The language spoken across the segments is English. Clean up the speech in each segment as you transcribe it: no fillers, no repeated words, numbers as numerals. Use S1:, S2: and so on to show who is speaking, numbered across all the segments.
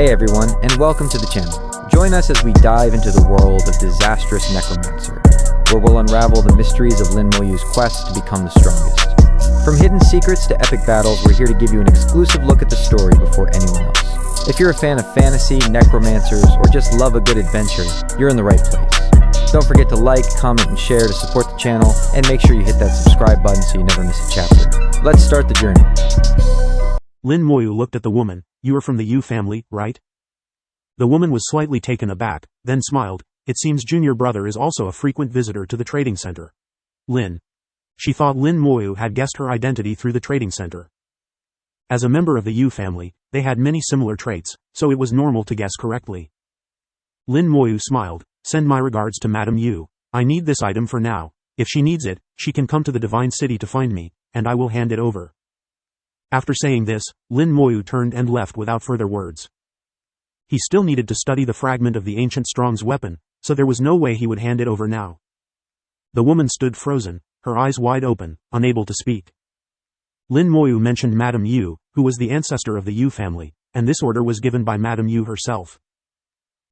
S1: Hey everyone, and welcome to the channel. Join us as we dive into the world of Disastrous Necromancer, where we'll unravel the mysteries of Lin Moyu's quest to become the strongest. From hidden secrets to epic battles, we're here to give you an exclusive look at the story before anyone else. If you're a fan of fantasy, necromancers, or just love a good adventure, you're in the right place. Don't forget to like, comment, and share to support the channel, and make sure you hit that subscribe button so you never miss a chapter. Let's start the journey.
S2: Lin Moyu looked at the woman. You are from the Yu family, right? The woman was slightly taken aback, then smiled. It seems junior brother is also a frequent visitor to the trading center. Lin. She thought Lin Moyu had guessed her identity through the trading center. As a member of the Yu family, they had many similar traits, so it was normal to guess correctly. Lin Moyu smiled. Send my regards to Madame Yu. I need this item for now. If she needs it, she can come to the Divine City to find me, and I will hand it over. After saying this, Lin Moyu turned and left without further words. He still needed to study the fragment of the ancient Strong's weapon, so there was no way he would hand it over now. The woman stood frozen, her eyes wide open, unable to speak. Lin Moyu mentioned Madame Yu, who was the ancestor of the Yu family, and this order was given by Madame Yu herself.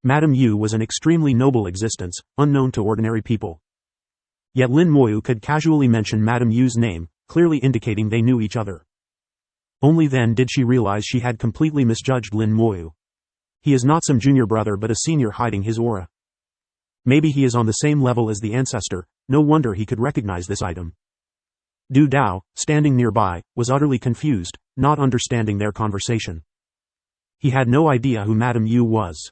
S2: Madame Yu was an extremely noble existence, unknown to ordinary people. Yet Lin Moyu could casually mention Madame Yu's name, clearly indicating they knew each other. Only then did she realize she had completely misjudged Lin Moyu. He is not some junior brother but a senior hiding his aura. Maybe he is on the same level as the ancestor, no wonder he could recognize this item. Du Dao, standing nearby, was utterly confused, not understanding their conversation. He had no idea who Madame Yu was.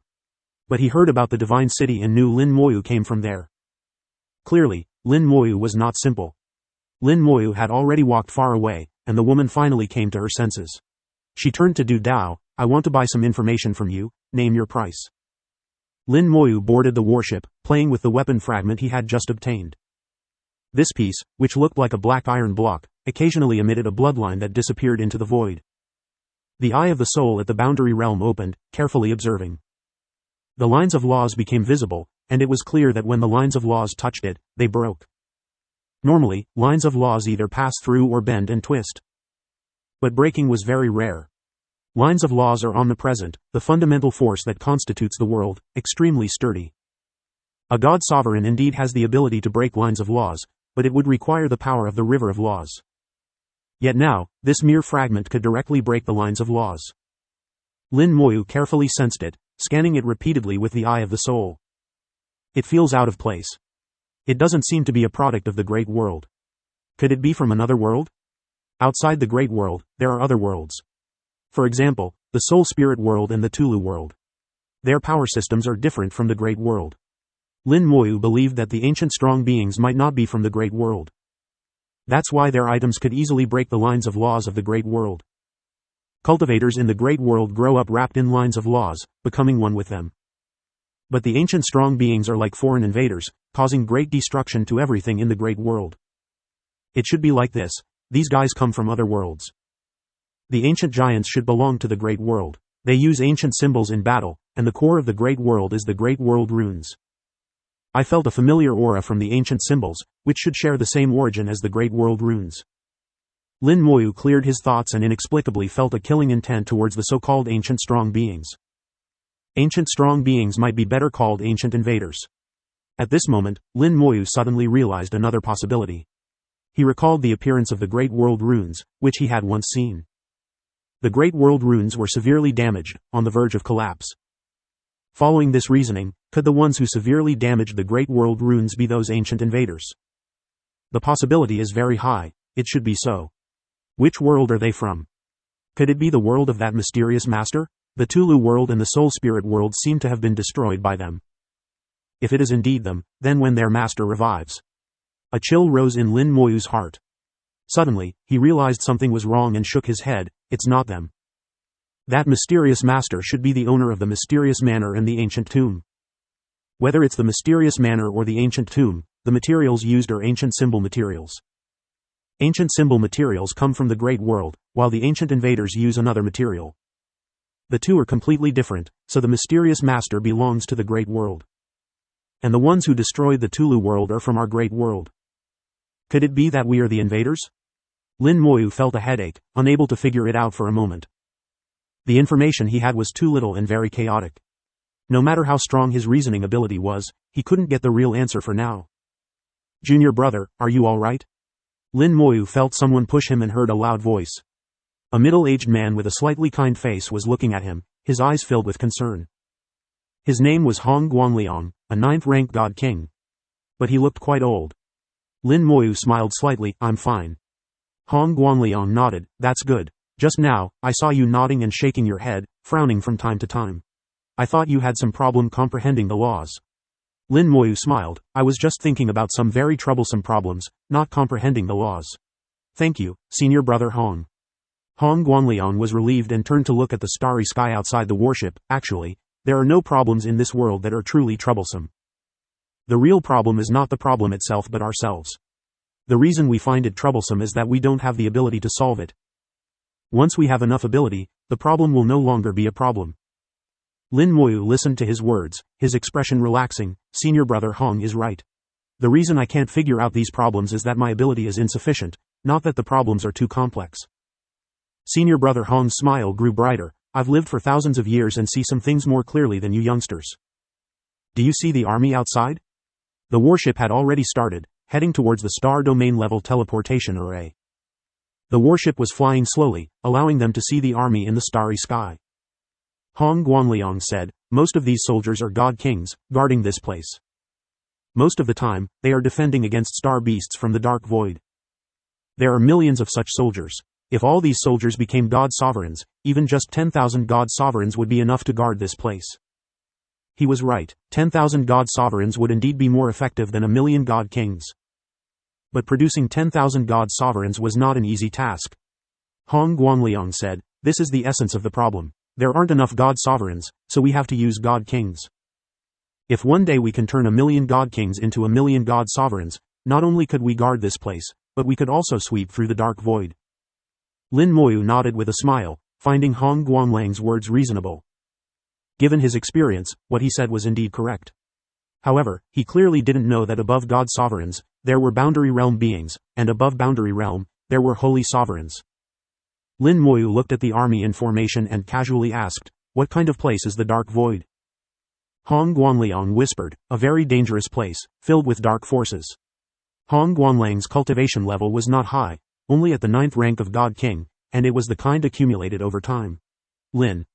S2: But he heard about the Divine City and knew Lin Moyu came from there. Clearly, Lin Moyu was not simple. Lin Moyu had already walked far away, and the woman finally came to her senses. She turned to Du Dao. I want to buy some information from you, name your price. Lin Moyu boarded the warship, playing with the weapon fragment he had just obtained. This piece, which looked like a black iron block, occasionally emitted a bloodline that disappeared into the void. The eye of the soul at the boundary realm opened, carefully observing. The lines of laws became visible, and it was clear that when the lines of laws touched it, they broke. Normally, lines of laws either pass through or bend and twist. But breaking was very rare. Lines of laws are omnipresent, the fundamental force that constitutes the world, extremely sturdy. A god sovereign indeed has the ability to break lines of laws, but it would require the power of the river of laws. Yet now, this mere fragment could directly break the lines of laws. Lin Moyu carefully sensed it, scanning it repeatedly with the eye of the soul. It feels out of place. It doesn't seem to be a product of the great world. Could it be from another world? Outside the great world, there are other worlds. For example, the Soul Spirit world and the Tulu world. Their power systems are different from the great world. Lin Moyu believed that the ancient strong beings might not be from the great world. That's why their items could easily break the lines of laws of the great world. Cultivators in the great world grow up wrapped in lines of laws, becoming one with them. But the ancient strong beings are like foreign invaders, causing great destruction to everything in the great world. It should be like this. These guys come from other worlds. The ancient giants should belong to the great world. They use ancient symbols in battle, and the core of the great world is the great world runes. I felt a familiar aura from the ancient symbols, which should share the same origin as the great world runes. Lin Moyu cleared his thoughts and inexplicably felt a killing intent towards the so-called ancient strong beings. Ancient strong beings might be better called ancient invaders. At this moment, Lin Moyu suddenly realized another possibility. He recalled the appearance of the Great World Runes, which he had once seen. The Great World Runes were severely damaged, on the verge of collapse. Following this reasoning, could the ones who severely damaged the Great World Runes be those ancient invaders? The possibility is very high. It should be so. Which world are they from? Could it be the world of that mysterious master? The Tulu world and the Soul Spirit world seem to have been destroyed by them. If it is indeed them, then when their master revives. A chill rose in Lin Moyu's heart. Suddenly, he realized something was wrong and shook his head. It's not them. That mysterious master should be the owner of the mysterious manor and the ancient tomb. Whether it's the mysterious manor or the ancient tomb, the materials used are ancient symbol materials. Ancient symbol materials come from the great world, while the ancient invaders use another material. The two are completely different, so the mysterious master belongs to the great world. And the ones who destroyed the Tulu world are from our great world. Could it be that we are the invaders? Lin Moyu felt a headache, unable to figure it out for a moment. The information he had was too little and very chaotic. No matter how strong his reasoning ability was, he couldn't get the real answer for now. Junior brother, are you all right? Lin Moyu felt someone push him and heard a loud voice. A middle-aged man with a slightly kind face was looking at him, his eyes filled with concern. His name was Hong Guanliang, a 9th-rank god king. But he looked quite old. Lin Moyu smiled slightly, I'm fine. Hong Guanliang nodded, that's good. Just now, I saw you nodding and shaking your head, frowning from time to time. I thought you had some problem comprehending the laws. Lin Moyu smiled, I was just thinking about some very troublesome problems, not comprehending the laws. Thank you, senior brother Hong. Hong Guanliang was relieved and turned to look at the starry sky outside the warship. Actually, there are no problems in this world that are truly troublesome. The real problem is not the problem itself but ourselves. The reason we find it troublesome is that we don't have the ability to solve it. Once we have enough ability, the problem will no longer be a problem. Lin Moyu listened to his words, his expression relaxing. Senior brother Hong is right. The reason I can't figure out these problems is that my ability is insufficient, not that the problems are too complex. Senior brother Hong's smile grew brighter. I've lived for thousands of years and see some things more clearly than you youngsters. Do you see the army outside? The warship had already started, heading towards the star domain level teleportation array. The warship was flying slowly, allowing them to see the army in the starry sky. Hong Guanliang said, most of these soldiers are god kings, guarding this place. Most of the time, they are defending against star beasts from the dark void. There are millions of such soldiers. If all these soldiers became god sovereigns, even just 10,000 god sovereigns would be enough to guard this place. He was right, 10,000 god sovereigns would indeed be more effective than 1,000,000 god kings. But producing 10,000 god sovereigns was not an easy task. Hong Guanliang said, this is the essence of the problem. There aren't enough god sovereigns, so we have to use god kings. If one day we can turn 1,000,000 god kings into 1,000,000 god sovereigns, not only could we guard this place, but we could also sweep through the dark void. Lin Moyu nodded with a smile, finding Hong Guanliang's words reasonable. Given his experience, what he said was indeed correct. However, he clearly didn't know that above god sovereigns, there were boundary realm beings, and above boundary realm, there were holy sovereigns. Lin Moyu looked at the army in formation and casually asked, what kind of place is the dark void? Hong Guanliang whispered, a very dangerous place, filled with dark forces. Hong Guanliang's cultivation level was not high, only at the 9th rank of God King, and it was the kind accumulated over time. Lin.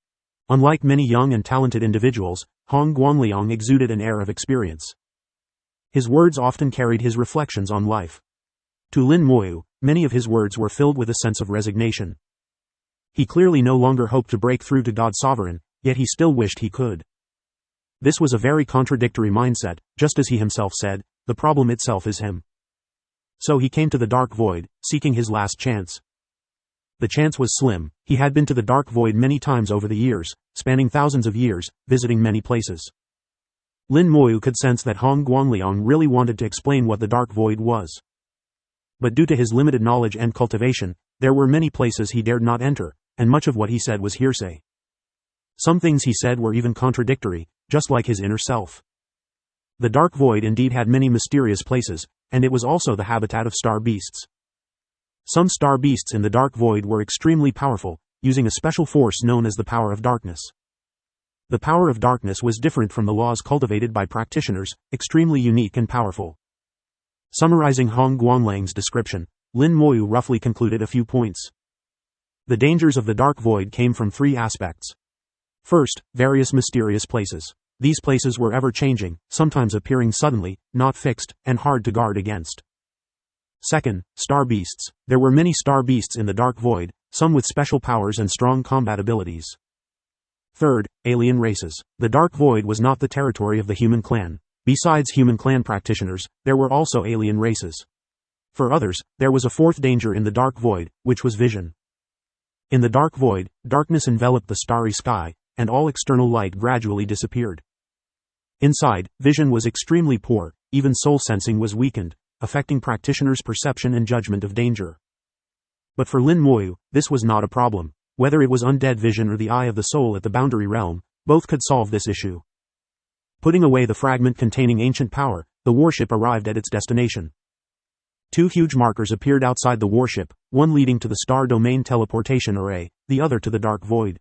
S2: Unlike many young and talented individuals, Hong Guanliang exuded an air of experience. His words often carried his reflections on life. To Lin Moyu, many of his words were filled with a sense of resignation. He clearly no longer hoped to break through to God Sovereign, yet he still wished he could. This was a very contradictory mindset, just as he himself said, the problem itself is him. So he came to the dark void, seeking his last chance. The chance was slim. He had been to the dark void many times over the years, spanning thousands of years, visiting many places. Lin Moyu could sense that Hong Guanliang really wanted to explain what the dark void was. But due to his limited knowledge and cultivation, there were many places he dared not enter, and much of what he said was hearsay. Some things he said were even contradictory, just like his inner self. The dark void indeed had many mysterious places, and it was also the habitat of star beasts. Some star beasts in the dark void were extremely powerful, using a special force known as the power of darkness. The power of darkness was different from the laws cultivated by practitioners, extremely unique and powerful. Summarizing Hong Guanliang's description, Lin Moyu roughly concluded a few points. The dangers of the dark void came from three aspects. First, various mysterious places. These places were ever-changing, sometimes appearing suddenly, not fixed, and hard to guard against. Second, star beasts. There were many star beasts in the dark void, some with special powers and strong combat abilities. Third, alien races. The dark void was not the territory of the human clan. Besides human clan practitioners, there were also alien races. For others, there was a fourth danger in the dark void, which was vision. In the dark void, darkness enveloped the starry sky, and all external light gradually disappeared. Inside, vision was extremely poor, even soul sensing was weakened, affecting practitioners' perception and judgment of danger. But for Lin Moyu, this was not a problem. Whether it was undead vision or the eye of the soul at the boundary realm, both could solve this issue. Putting away the fragment containing ancient power, the warship arrived at its destination. Two huge markers appeared outside the warship, one leading to the star domain teleportation array, the other to the dark void.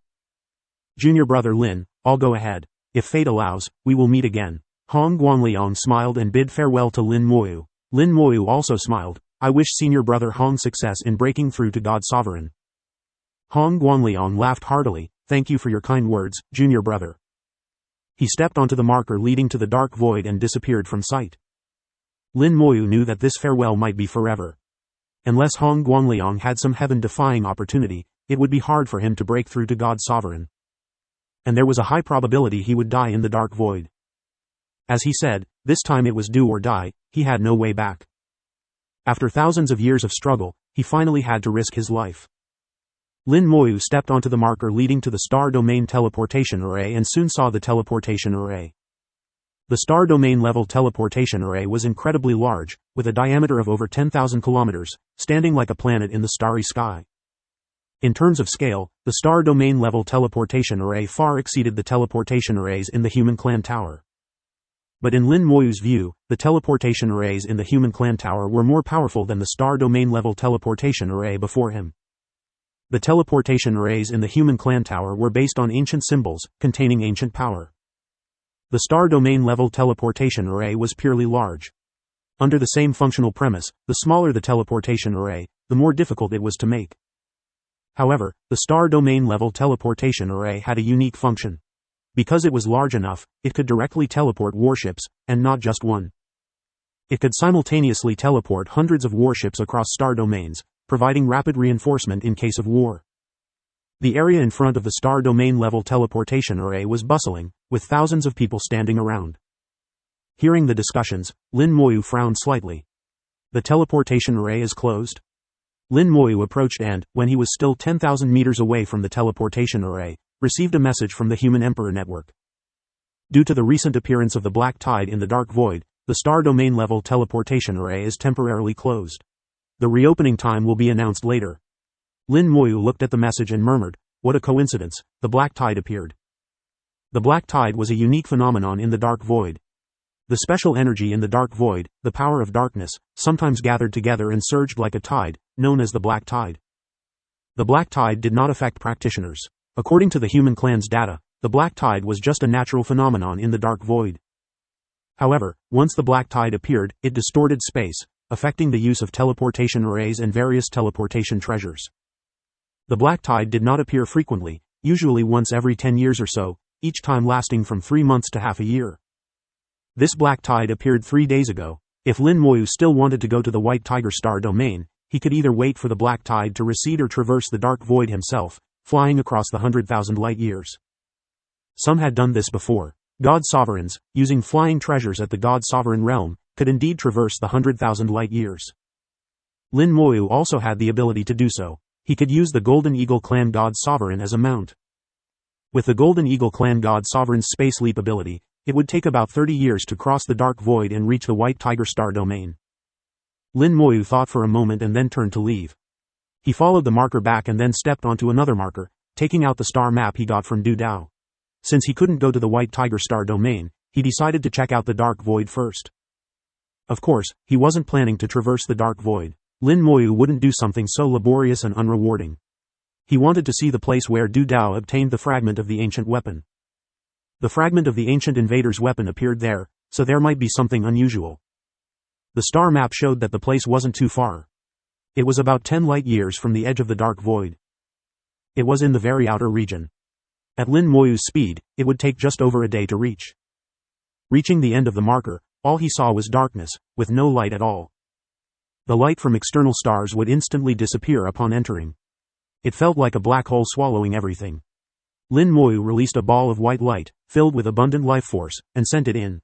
S2: Junior brother Lin, I'll go ahead. If fate allows, we will meet again. Hong Guanliang smiled and bid farewell to Lin Moyu. Lin Moyu also smiled. I wish senior brother Hong success in breaking through to God Sovereign. Hong Guanliang laughed heartily. Thank you for your kind words, junior brother. He stepped onto the marker leading to the dark void and disappeared from sight. Lin Moyu knew that this farewell might be forever. Unless Hong Guanliang had some heaven-defying opportunity, it would be hard for him to break through to God Sovereign. And there was a high probability he would die in the dark void. As he said, this time it was do or die, he had no way back. After thousands of years of struggle, he finally had to risk his life. Lin Moyu stepped onto the marker leading to the Star Domain Teleportation Array and soon saw the teleportation array. The Star Domain level teleportation array was incredibly large, with a diameter of over 10,000 kilometers, standing like a planet in the starry sky. In terms of scale, the Star Domain level teleportation array far exceeded the teleportation arrays in the Human Clan Tower. But in Lin Moyu's view, the teleportation arrays in the Human Clan Tower were more powerful than the Star Domain level teleportation array before him. The teleportation arrays in the Human Clan Tower were based on ancient symbols, containing ancient power. The Star Domain level teleportation array was purely large. Under the same functional premise, the smaller the teleportation array, the more difficult it was to make. However, the Star Domain level teleportation array had a unique function. Because it was large enough, it could directly teleport warships, and not just one. It could simultaneously teleport hundreds of warships across star domains, providing rapid reinforcement in case of war. The area in front of the Star Domain level teleportation array was bustling, with thousands of people standing around. Hearing the discussions, Lin Moyu frowned slightly. The teleportation array is closed? Lin Moyu approached and, when he was still 10,000 meters away from the teleportation array, received a message from the Human Emperor Network. Due to the recent appearance of the black tide in the dark void, the Star Domain level teleportation array is temporarily closed. The reopening time will be announced later. Lin Moyu looked at the message and murmured, what a coincidence, the black tide appeared. The black tide was a unique phenomenon in the dark void. The special energy in the dark void, the power of darkness, sometimes gathered together and surged like a tide, known as the black tide. The black tide did not affect practitioners. According to the Human Clan's data, the black tide was just a natural phenomenon in the dark void. However, once the black tide appeared, it distorted space, affecting the use of teleportation arrays and various teleportation treasures. The black tide did not appear frequently, usually once every 10 years or so, each time lasting from 3 months to half a year. This black tide appeared 3 days ago. If Lin Moyu still wanted to go to the White Tiger Star Domain, he could either wait for the black tide to recede or traverse the dark void himself, flying across the 100,000 light years. Some had done this before. God Sovereigns, using flying treasures at the God Sovereign realm, could indeed traverse the 100,000 light years. Lin Moyu also had the ability to do so. He could use the Golden Eagle Clan God Sovereign as a mount. With the Golden Eagle Clan God Sovereign's space leap ability, it would take about 30 years to cross the dark void and reach the White Tiger Star Domain. Lin Moyu thought for a moment and then turned to leave. He followed the marker back and then stepped onto another marker, taking out the star map he got from Du Dao. Since he couldn't go to the White Tiger Star Domain, he decided to check out the dark void first. Of course, he wasn't planning to traverse the dark void. Lin Moyu wouldn't do something so laborious and unrewarding. He wanted to see the place where Du Dao obtained the fragment of the ancient weapon. The fragment of the ancient invader's weapon appeared there, so there might be something unusual. The star map showed that the place wasn't too far. It was about 10 light years from the edge of the dark void. It was in the very outer region. At Lin Moyu's speed, it would take just over a day to reach. Reaching the end of the marker, all he saw was darkness, with no light at all. The light from external stars would instantly disappear upon entering. It felt like a black hole swallowing everything. Lin Moyu released a ball of white light, filled with abundant life force, and sent it in.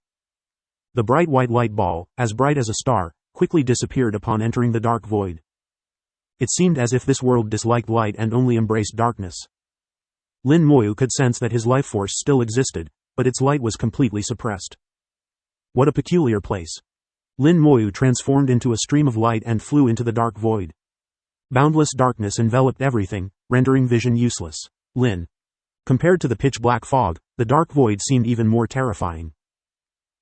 S2: The bright white light ball, as bright as a star, quickly disappeared upon entering the dark void. It seemed as if this world disliked light and only embraced darkness. Lin Moyu could sense that his life force still existed, but its light was completely suppressed. What a peculiar place. Lin Moyu transformed into a stream of light and flew into the dark void. Boundless darkness enveloped everything, rendering vision useless. Compared to the pitch-black fog, the dark void seemed even more terrifying.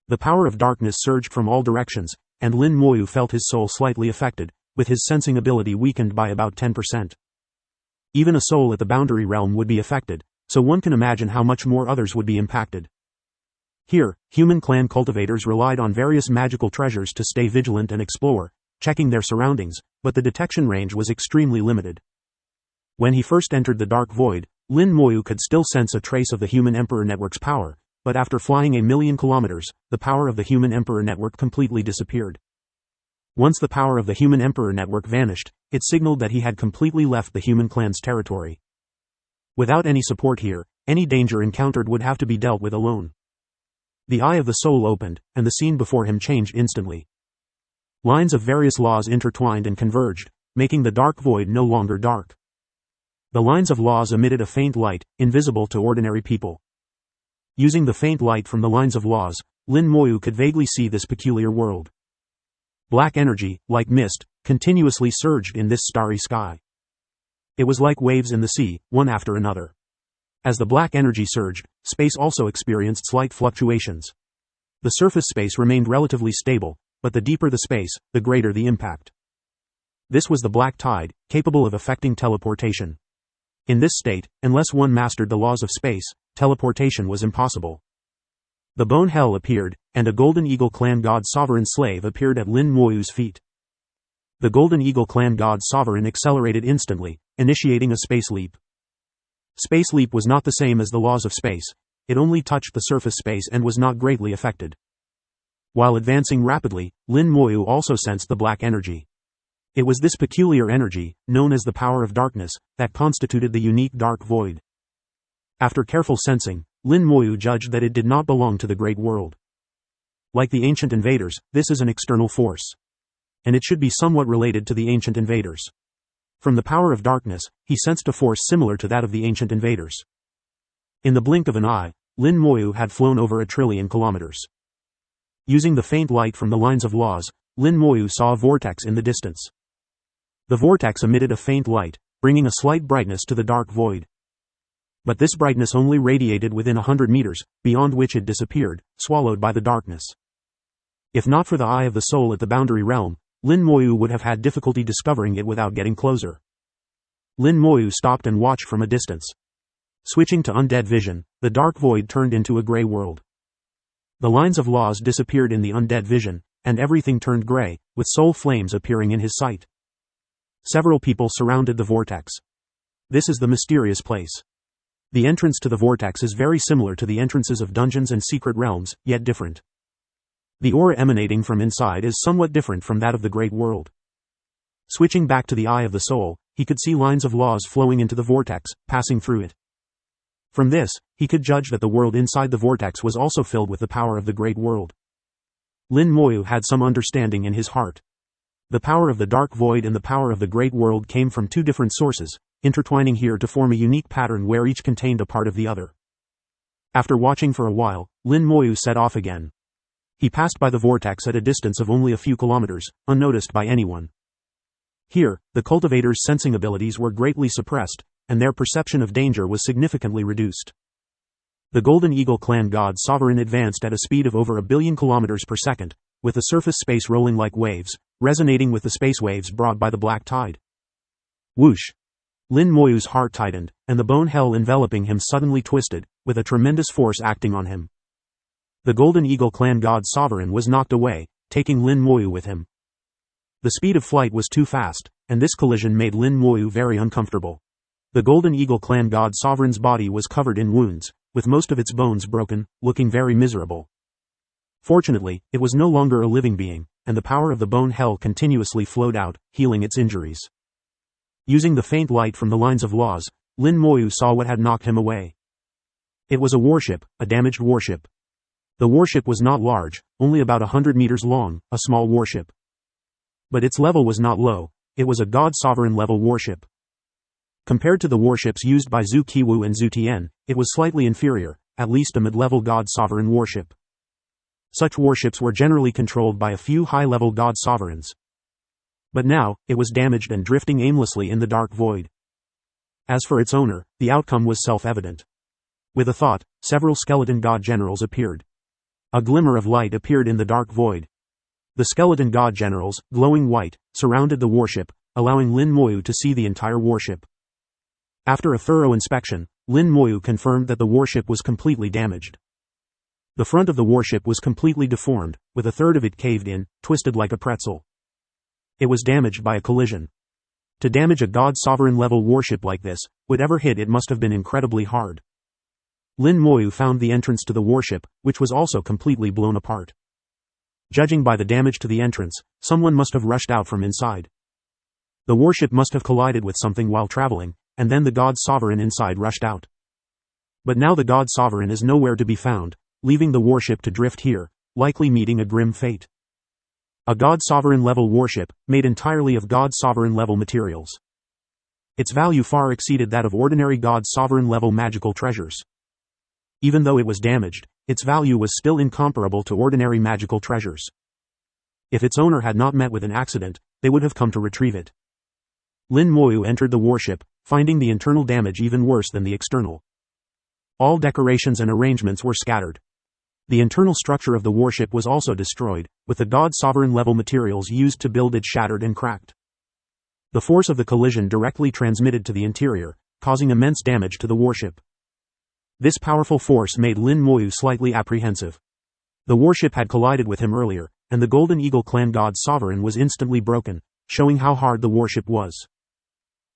S2: The power of darkness surged from all directions, and Lin Moyu felt his soul slightly affected, with his sensing ability weakened by about 10%. Even a soul at the boundary realm would be affected, so one can imagine how much more others would be impacted. Here, human clan cultivators relied on various magical treasures to stay vigilant and explore, checking their surroundings, but the detection range was extremely limited. When he first entered the Dark Void, Lin Moyu could still sense a trace of the Human Emperor Network's power, but after flying 1,000,000 kilometers, the power of the Human Emperor Network completely disappeared. Once the power of the Human Emperor Network vanished, it signaled that he had completely left the human clan's territory. Without any support here, any danger encountered would have to be dealt with alone. The Eye of the Soul opened, and the scene before him changed instantly. Lines of various laws intertwined and converged, making the Dark Void no longer dark. The lines of laws emitted a faint light, invisible to ordinary people. Using the faint light from the lines of laws, Lin Moyu could vaguely see this peculiar world. Black energy, like mist, continuously surged in this starry sky. It was like waves in the sea, one after another. As the black energy surged, space also experienced slight fluctuations. The surface space remained relatively stable, but the deeper the space, the greater the impact. This was the black tide, capable of affecting teleportation. In this state, unless one mastered the laws of space, teleportation was impossible. The Bone Hell appeared, and a Golden Eagle Clan God Sovereign slave appeared at Lin Moyu's feet. The Golden Eagle Clan God Sovereign accelerated instantly, initiating a space leap. Space leap was not the same as the laws of space, it only touched the surface space and was not greatly affected. While advancing rapidly, Lin Moyu also sensed the black energy. It was this peculiar energy, known as the power of darkness, that constituted the unique Dark Void. After careful sensing, Lin Moyu judged that it did not belong to the Great World. Like the ancient invaders, this is an external force. And it should be somewhat related to the ancient invaders. From the power of darkness, he sensed a force similar to that of the ancient invaders. In the blink of an eye, Lin Moyu had flown over 1,000,000,000,000 kilometers. Using the faint light from the lines of laws, Lin Moyu saw a vortex in the distance. The vortex emitted a faint light, bringing a slight brightness to the Dark Void. But this brightness only radiated within 100 meters, beyond which it disappeared, swallowed by the darkness. If not for the Eye of the Soul at the boundary realm, Lin Moyu would have had difficulty discovering it without getting closer. Lin Moyu stopped and watched from a distance. Switching to undead vision, the Dark Void turned into a gray world. The lines of laws disappeared in the undead vision, and everything turned gray, with soul flames appearing in his sight. Several people surrounded the vortex. This is the mysterious place. The entrance to the vortex is very similar to the entrances of dungeons and secret realms, yet different. The aura emanating from inside is somewhat different from that of the Great World. Switching back to the Eye of the Soul, he could see lines of laws flowing into the vortex, passing through it. From this, he could judge that the world inside the vortex was also filled with the power of the Great World. Lin Moyu had some understanding in his heart. The power of the Dark Void and the power of the Great World came from two different sources, intertwining here to form a unique pattern where each contained a part of the other. After watching for a while, Lin Moyu set off again. He passed by the vortex at a distance of only a few kilometers, unnoticed by anyone. Here, the cultivators' sensing abilities were greatly suppressed, and their perception of danger was significantly reduced. The Golden Eagle Clan God Sovereign advanced at a speed of over 1,000,000,000 kilometers per second, with the surface space rolling like waves, resonating with the space waves brought by the black tide. Whoosh! Lin Moyu's heart tightened, and the bone hell enveloping him suddenly twisted, with a tremendous force acting on him. The Golden Eagle Clan God Sovereign was knocked away, taking Lin Moyu with him. The speed of flight was too fast, and this collision made Lin Moyu very uncomfortable. The Golden Eagle Clan God Sovereign's body was covered in wounds, with most of its bones broken, looking very miserable. Fortunately, it was no longer a living being, and the power of the bone hell continuously flowed out, healing its injuries. Using the faint light from the lines of laws, Lin Moyu saw what had knocked him away. It was a warship, a damaged warship. The warship was not large, only about 100 meters long, a small warship. But its level was not low, it was a God Sovereign level warship. Compared to the warships used by Zhu Qiwu and Zhu Tian, it was slightly inferior, at least a mid-level God Sovereign warship. Such warships were generally controlled by a few high-level God Sovereigns. But now, it was damaged and drifting aimlessly in the Dark Void. As for its owner, the outcome was self-evident. With a thought, several skeleton god generals appeared. A glimmer of light appeared in the Dark Void. The skeleton god generals, glowing white, surrounded the warship, allowing Lin Moyu to see the entire warship. After a thorough inspection, Lin Moyu confirmed that the warship was completely damaged. The front of the warship was completely deformed, with a third of it caved in, twisted like a pretzel. It was damaged by a collision. To damage a God Sovereign level warship like this, whatever hit it must have been incredibly hard. Lin Moyu found the entrance to the warship, which was also completely blown apart. Judging by the damage to the entrance, someone must have rushed out from inside. The warship must have collided with something while traveling, and then the God Sovereign inside rushed out. But now the God Sovereign is nowhere to be found, leaving the warship to drift here, likely meeting a grim fate. A God Sovereign level warship, made entirely of God Sovereign level materials. Its value far exceeded that of ordinary God Sovereign level magical treasures. Even though it was damaged, its value was still incomparable to ordinary magical treasures. If its owner had not met with an accident, they would have come to retrieve it. Lin Moyu entered the warship, finding the internal damage even worse than the external. All decorations and arrangements were scattered. The internal structure of the warship was also destroyed, with the God Sovereign level materials used to build it shattered and cracked. The force of the collision directly transmitted to the interior, causing immense damage to the warship. This powerful force made Lin Moyu slightly apprehensive. The warship had collided with him earlier, and the Golden Eagle Clan God Sovereign was instantly broken, showing how hard the warship was.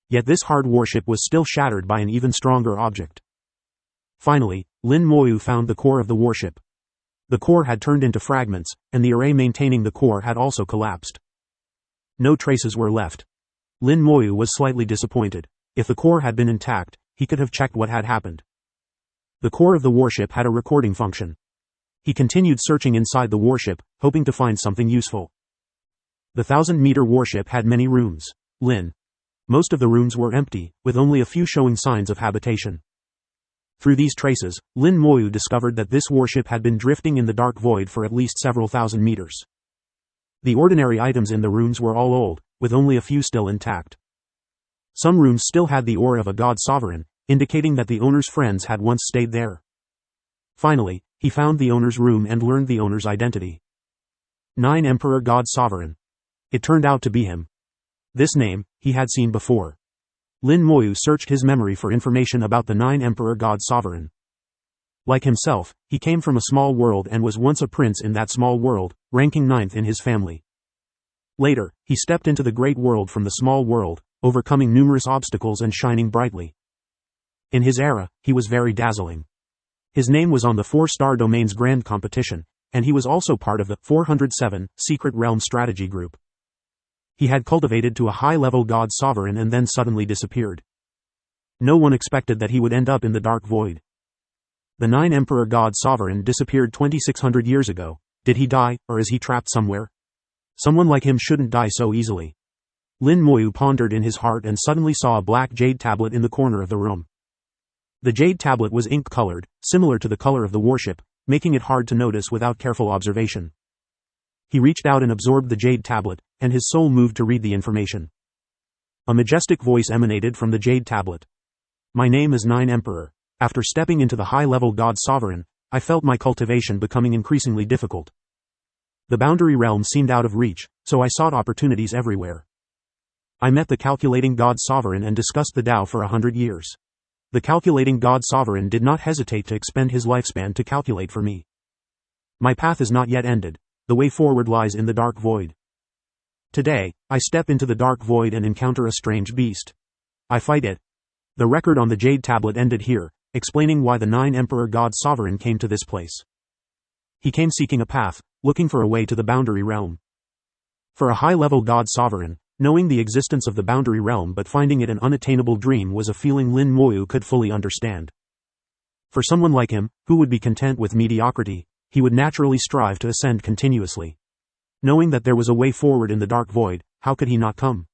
S2: Yet this hard warship was still shattered by an even stronger object. Finally, Lin Moyu found the core of the warship. The core had turned into fragments, and the array maintaining the core had also collapsed. No traces were left. Lin Moyu was slightly disappointed. If the core had been intact, he could have checked what had happened. The core of the warship had a recording function. He continued searching inside the warship, hoping to find something useful. The 1,000-meter warship had many rooms. Most of the rooms were empty, with only a few showing signs of habitation. Through these traces, Lin Moyu discovered that this warship had been drifting in the dark void for at least several thousand meters. The ordinary items in the rooms were all old, with only a few still intact. Some rooms still had the aura of a God Sovereign, indicating that the owner's friends had once stayed there. Finally, he found the owner's room and learned the owner's identity. 9 Emperor God Sovereign. It turned out to be him. This name, he had seen before. Lin Moyu searched his memory for information about the 9 Emperor God Sovereign. Like himself, he came from a small world and was once a prince in that small world, ranking 9th in his family. Later, he stepped into the great world from the small world, overcoming numerous obstacles and shining brightly. In his era, he was very dazzling. His name was on the 4-star domain's grand competition, and he was also part of the 407 Secret Realm Strategy Group. He had cultivated to a high-level God Sovereign and then suddenly disappeared. No one expected that he would end up in the dark void. The 9 Emperor God Sovereign disappeared 2,600 years ago. Did he die, or is he trapped somewhere? Someone like him shouldn't die so easily. Lin Moyu pondered in his heart and suddenly saw a black jade tablet in the corner of the room. The jade tablet was ink-colored, similar to the color of the warship, making it hard to notice without careful observation. He reached out and absorbed the jade tablet, and his soul moved to read the information. A majestic voice emanated from the jade tablet. My name is 9 Emperor. After stepping into the high-level God Sovereign, I felt my cultivation becoming increasingly difficult. The boundary realm seemed out of reach, so I sought opportunities everywhere. I met the calculating God Sovereign and discussed the Tao for 100 years. The calculating God Sovereign did not hesitate to expend his lifespan to calculate for me. My path is not yet ended. The way forward lies in the dark void. Today, I step into the dark void and encounter a strange beast. I fight it. The record on the jade tablet ended here, explaining why the 9 Emperor God Sovereign came to this place. He came seeking a path, looking for a way to the boundary realm. For a high-level God Sovereign, knowing the existence of the boundary realm but finding it an unattainable dream was a feeling Lin Moyu could fully understand. For someone like him, who would be content with mediocrity, he would naturally strive to ascend continuously. Knowing that there was a way forward in the dark void, how could he not come?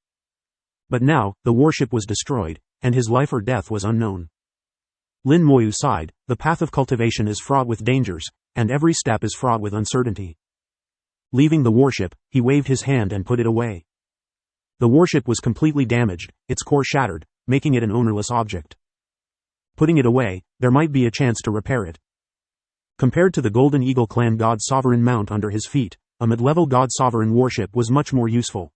S2: But now, the warship was destroyed, and his life or death was unknown. Lin Moyu sighed. The path of cultivation is fraught with dangers, and every step is fraught with uncertainty. Leaving the warship, he waved his hand and put it away. The warship was completely damaged, its core shattered, making it an ownerless object. Putting it away, there might be a chance to repair it. Compared to the Golden Eagle Clan God Sovereign mount under his feet, a mid-level God Sovereign warship was much more useful.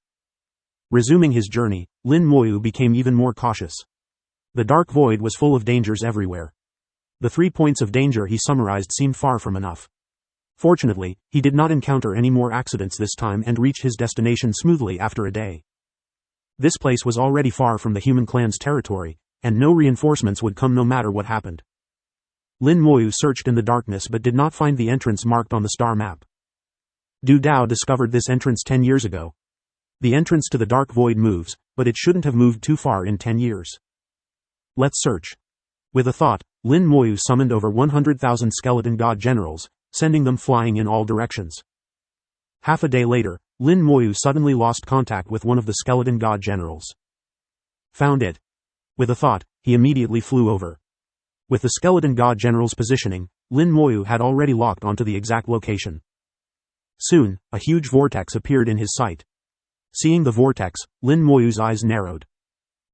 S2: Resuming his journey, Lin Moyu became even more cautious. The dark void was full of dangers everywhere. The 3 points of danger he summarized seemed far from enough. Fortunately, he did not encounter any more accidents this time and reached his destination smoothly after a day. This place was already far from the human clan's territory, and no reinforcements would come no matter what happened. Lin Moyu searched in the darkness but did not find the entrance marked on the star map. Du Dao discovered this entrance 10 years ago. The entrance to the dark void moves, but it shouldn't have moved too far in 10 years. Let's search. With a thought, Lin Moyu summoned over 100,000 skeleton god generals, sending them flying in all directions. Half a day later, Lin Moyu suddenly lost contact with one of the skeleton god generals. Found it. With a thought, he immediately flew over. With the skeleton god general's positioning, Lin Moyu had already locked onto the exact location. Soon, a huge vortex appeared in his sight. Seeing the vortex, Lin Moyu's eyes narrowed.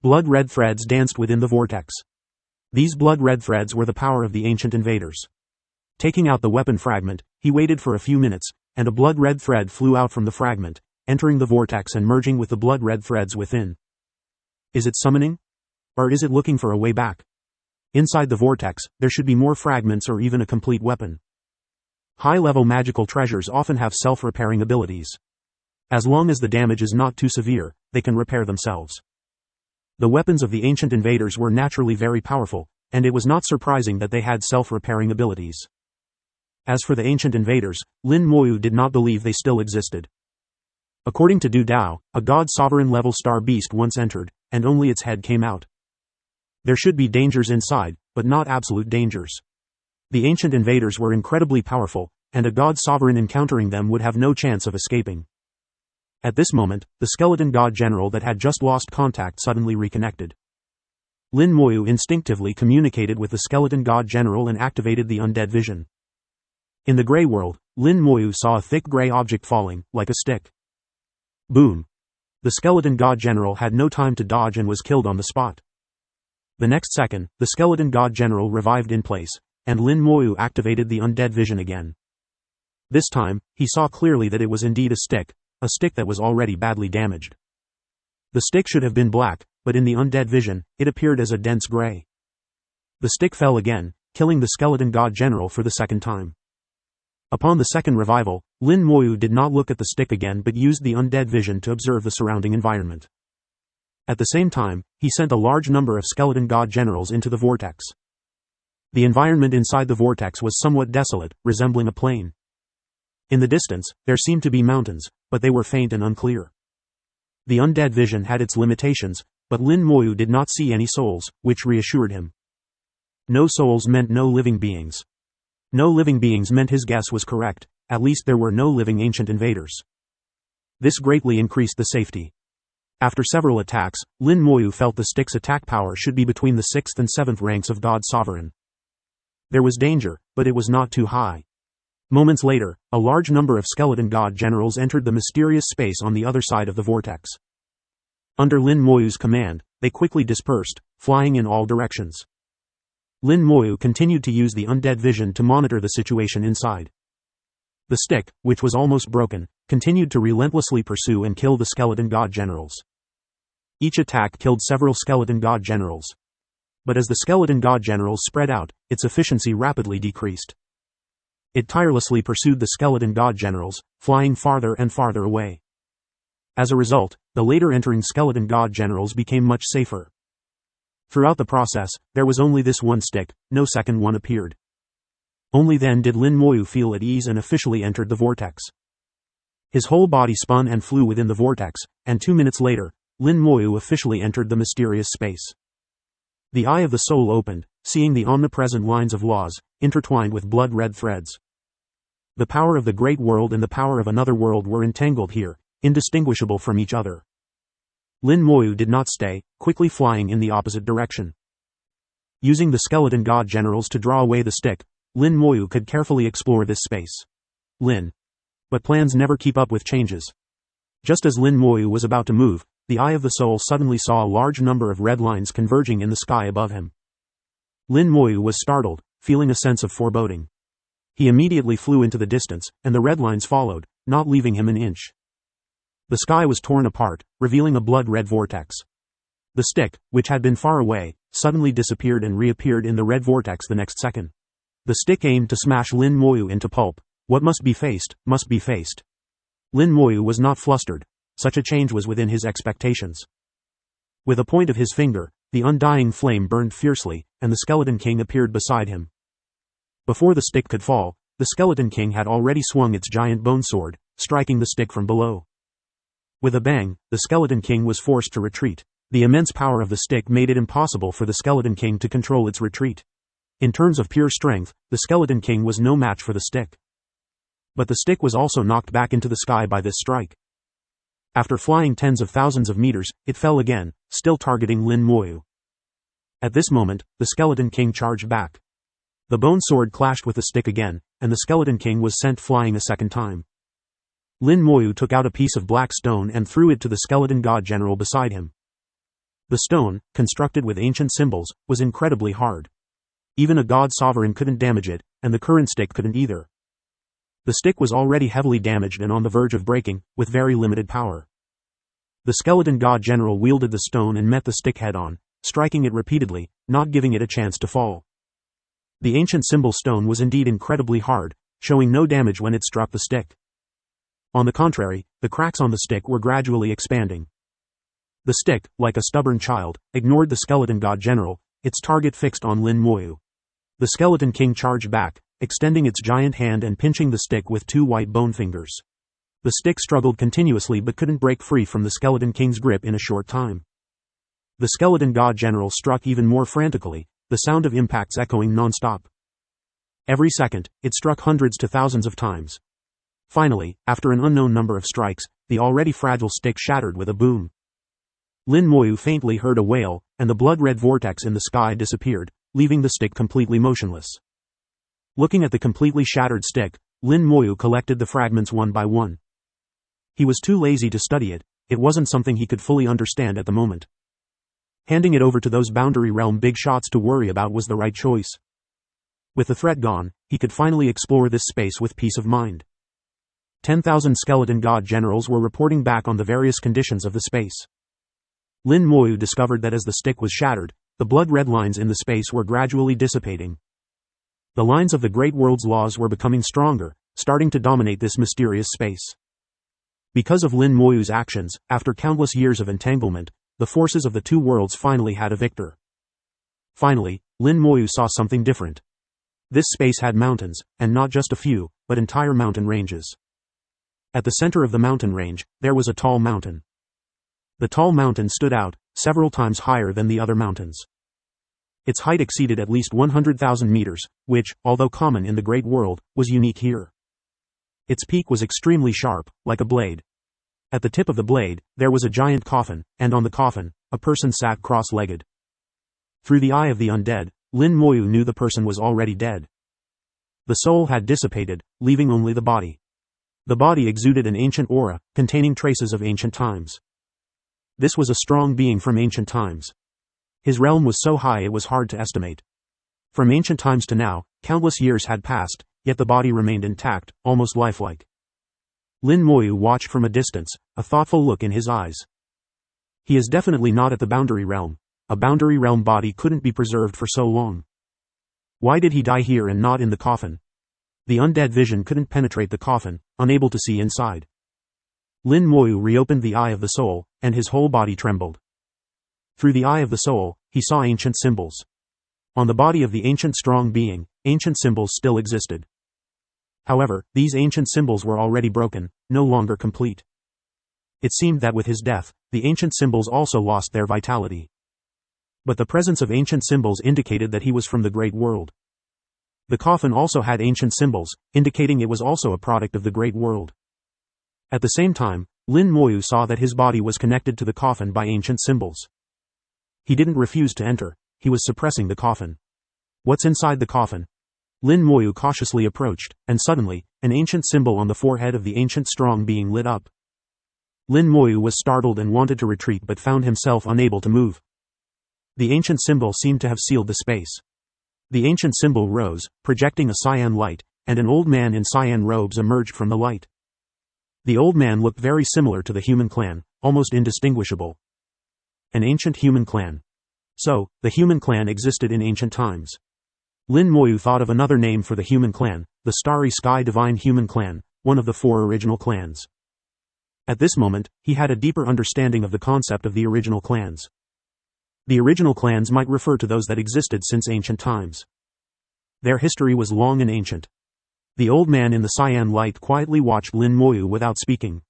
S2: Blood-red threads danced within the vortex. These blood-red threads were the power of the ancient invaders. Taking out the weapon fragment, he waited for a few minutes, and a blood-red thread flew out from the fragment, entering the vortex and merging with the blood-red threads within. Is it summoning? Or is it looking for a way back? Inside the vortex, there should be more fragments or even a complete weapon. High-level magical treasures often have self-repairing abilities. As long as the damage is not too severe, they can repair themselves. The weapons of the ancient invaders were naturally very powerful, and it was not surprising that they had self-repairing abilities. As for the ancient invaders, Lin Moyu did not believe they still existed. According to Du Dao, a god-sovereign level star beast once entered, and only its head came out. There should be dangers inside, but not absolute dangers. The ancient invaders were incredibly powerful, and a god-sovereign encountering them would have no chance of escaping. At this moment, the skeleton god general that had just lost contact suddenly reconnected. Lin Moyu instinctively communicated with the skeleton god general and activated the undead vision. In the gray world, Lin Moyu saw a thick gray object falling, like a stick. Boom! The skeleton god general had no time to dodge and was killed on the spot. The next second, the skeleton god general revived in place, and Lin Moyu activated the undead vision again. This time, he saw clearly that it was indeed a stick that was already badly damaged. The stick should have been black, but in the undead vision, it appeared as a dense gray. The stick fell again, killing the skeleton god general for the second time. Upon the second revival, Lin Moyu did not look at the stick again but used the undead vision to observe the surrounding environment. At the same time, he sent a large number of skeleton god generals into the vortex. The environment inside the vortex was somewhat desolate, resembling a plain. In the distance, there seemed to be mountains, but they were faint and unclear. The undead vision had its limitations, but Lin Moyu did not see any souls, which reassured him. No souls meant no living beings. No living beings meant his guess was correct, at least there were no living ancient invaders. This greatly increased the safety. After several attacks, Lin Moyu felt the stick's attack power should be between the 6th and 7th ranks of God Sovereign. There was danger, but it was not too high. Moments later, a large number of skeleton god generals entered the mysterious space on the other side of the vortex. Under Lin Moyu's command, they quickly dispersed, flying in all directions. Lin Moyu continued to use the undead vision to monitor the situation inside. The stick, which was almost broken, continued to relentlessly pursue and kill the skeleton god generals. Each attack killed several skeleton god generals. But as the skeleton god generals spread out, its efficiency rapidly decreased. It tirelessly pursued the skeleton god generals, flying farther and farther away. As a result, the later entering skeleton god generals became much safer. Throughout the process, there was only this one stick, no second one appeared. Only then did Lin Moyu feel at ease and officially entered the vortex. His whole body spun and flew within the vortex, and 2 minutes later, Lin Moyu officially entered the mysterious space. The eye of the soul opened, seeing the omnipresent lines of laws, intertwined with blood-red threads. The power of the great world and the power of another world were entangled here, indistinguishable from each other. Lin Moyu did not stay, quickly flying in the opposite direction. Using the skeleton god generals to draw away the stick, Lin Moyu could carefully explore this space. But plans never keep up with changes. Just as Lin Moyu was about to move, the eye of the soul suddenly saw a large number of red lines converging in the sky above him. Lin Moyu was startled, feeling a sense of foreboding. He immediately flew into the distance, and the red lines followed, not leaving him an inch. The sky was torn apart, revealing a blood-red vortex. The stick, which had been far away, suddenly disappeared and reappeared in the red vortex the next second. The stick aimed to smash Lin Moyu into pulp. What must be faced, must be faced. Lin Moyu was not flustered. Such a change was within his expectations. With a point of his finger, the undying flame burned fiercely, and the Skeleton King appeared beside him. Before the stick could fall, the Skeleton King had already swung its giant bone sword, striking the stick from below. With a bang, the Skeleton King was forced to retreat. The immense power of the stick made it impossible for the Skeleton King to control its retreat. In terms of pure strength, the Skeleton King was no match for the stick. But the stick was also knocked back into the sky by this strike. After flying tens of thousands of meters, it fell again, still targeting Lin Moyu. At this moment, the Skeleton King charged back. The bone sword clashed with the stick again, and the Skeleton King was sent flying a second time. Lin Moyu took out a piece of black stone and threw it to the skeleton god general beside him. The stone, constructed with ancient symbols, was incredibly hard. Even a god sovereign couldn't damage it, and the current stick couldn't either. The stick was already heavily damaged and on the verge of breaking, with very limited power. The skeleton god general wielded the stone and met the stick head-on, striking it repeatedly, not giving it a chance to fall. The ancient symbol stone was indeed incredibly hard, showing no damage when it struck the stick. On the contrary, the cracks on the stick were gradually expanding. The stick, like a stubborn child, ignored the skeleton god general, its target fixed on Lin Moyu. The Skeleton King charged back, extending its giant hand and pinching the stick with two white bone fingers. The stick struggled continuously but couldn't break free from the Skeleton King's grip in a short time. The skeleton god general struck even more frantically, the sound of impacts echoing non-stop. Every second, it struck hundreds to thousands of times. Finally, after an unknown number of strikes, the already fragile stick shattered with a boom. Lin Moyu faintly heard a wail, and the blood-red vortex in the sky disappeared, leaving the stick completely motionless. Looking at the completely shattered stick, Lin Moyu collected the fragments one by one. He was too lazy to study it, it wasn't something he could fully understand at the moment. Handing it over to those Boundary Realm big shots to worry about was the right choice. With the threat gone, he could finally explore this space with peace of mind. 10,000 skeleton god generals were reporting back on the various conditions of the space. Lin Moyu discovered that as the stick was shattered, the blood-red lines in the space were gradually dissipating. The lines of the Great World's laws were becoming stronger, starting to dominate this mysterious space. Because of Lin Moyu's actions, after countless years of entanglement, the forces of the two worlds finally had a victor. Finally, Lin Moyu saw something different. This space had mountains, and not just a few, but entire mountain ranges. At the center of the mountain range, there was a tall mountain. The tall mountain stood out, several times higher than the other mountains. Its height exceeded at least 100,000 meters, which, although common in the Great World, was unique here. Its peak was extremely sharp, like a blade. At the tip of the blade, there was a giant coffin, and on the coffin, a person sat cross-legged. Through the eye of the undead, Lin Moyu knew the person was already dead. The soul had dissipated, leaving only the body. The body exuded an ancient aura, containing traces of ancient times. This was a strong being from ancient times. His realm was so high it was hard to estimate. From ancient times to now, countless years had passed, yet the body remained intact, almost lifelike. Lin Moyu watched from a distance, a thoughtful look in his eyes. He is definitely not at the Boundary Realm. A Boundary Realm body couldn't be preserved for so long. Why did he die here and not in the coffin? The undead vision couldn't penetrate the coffin, unable to see inside. Lin Moyu reopened the eye of the soul, and his whole body trembled. Through the eye of the soul, he saw ancient symbols. On the body of the ancient strong being, ancient symbols still existed. However, these ancient symbols were already broken, no longer complete. It seemed that with his death, the ancient symbols also lost their vitality. But the presence of ancient symbols indicated that he was from the Great World. The coffin also had ancient symbols, indicating it was also a product of the Great World. At the same time, Lin Moyu saw that his body was connected to the coffin by ancient symbols. He didn't refuse to enter, he was suppressing the coffin. What's inside the coffin? Lin Moyu cautiously approached, and suddenly, an ancient symbol on the forehead of the ancient strong being lit up. Lin Moyu was startled and wanted to retreat but found himself unable to move. The ancient symbol seemed to have sealed the space. The ancient symbol rose, projecting a cyan light, and an old man in cyan robes emerged from the light. The old man looked very similar to the human clan, almost indistinguishable. An ancient human clan. So, the human clan existed in ancient times. Lin Moyu thought of another name for the human clan, the Starry Sky Divine Human Clan, one of the 4 original clans. At this moment, he had a deeper understanding of the concept of the original clans. The original clans might refer to those that existed since ancient times. Their history was long and ancient. The old man in the cyan light quietly watched Lin Moyu without speaking.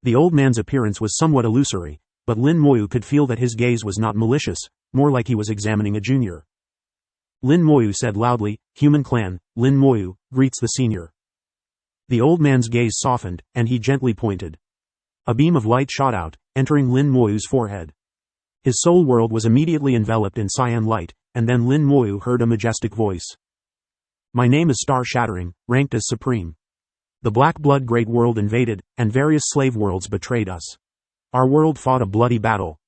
S2: The old man's appearance was somewhat illusory, but Lin Moyu could feel that his gaze was not malicious, more like he was examining a junior. Lin Moyu said loudly, "Human clan, Lin Moyu, greets the senior." The old man's gaze softened, and he gently pointed. A beam of light shot out, entering Lin Moyu's forehead. His soul world was immediately enveloped in cyan light, and then Lin Moyu heard a majestic voice. "My name is Star Shattering, ranked as supreme. The Black Blood Great World invaded, and various slave worlds betrayed us. Our world fought a bloody battle.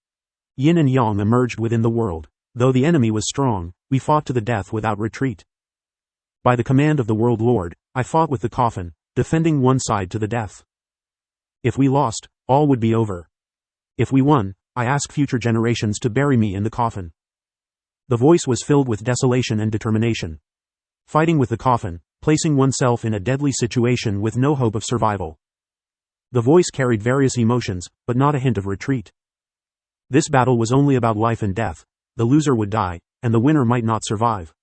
S2: Yin and Yang emerged within the world. Though the enemy was strong, we fought to the death without retreat. By the command of the World Lord, I fought with the coffin, defending one side to the death. If we lost, all would be over. If we won, I ask future generations to bury me in the coffin." The voice was filled with desolation and determination. Fighting with the coffin, placing oneself in a deadly situation with no hope of survival. The voice carried various emotions, but not a hint of retreat. This battle was only about life and death. The loser would die, and the winner might not survive.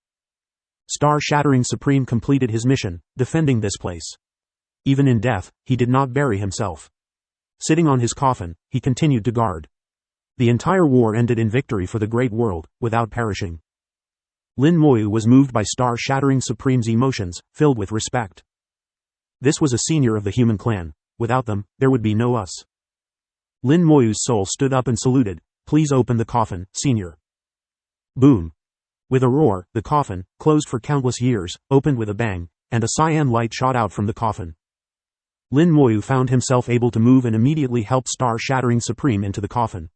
S2: Star Shattering Supreme completed his mission, defending this place. Even in death, he did not bury himself. Sitting on his coffin, he continued to guard. The entire war ended in victory for the great world, without perishing. Lin Moyu was moved by Star Shattering Supreme's emotions, filled with respect. This was a senior of the human clan. Without them, there would be no us. Lin Moyu's soul stood up and saluted. "Please open the coffin, senior." Boom. With a roar, the coffin, closed for countless years, opened with a bang, and a cyan light shot out from the coffin. Lin Moyu found himself able to move and immediately helped Star Shattering Supreme into the coffin.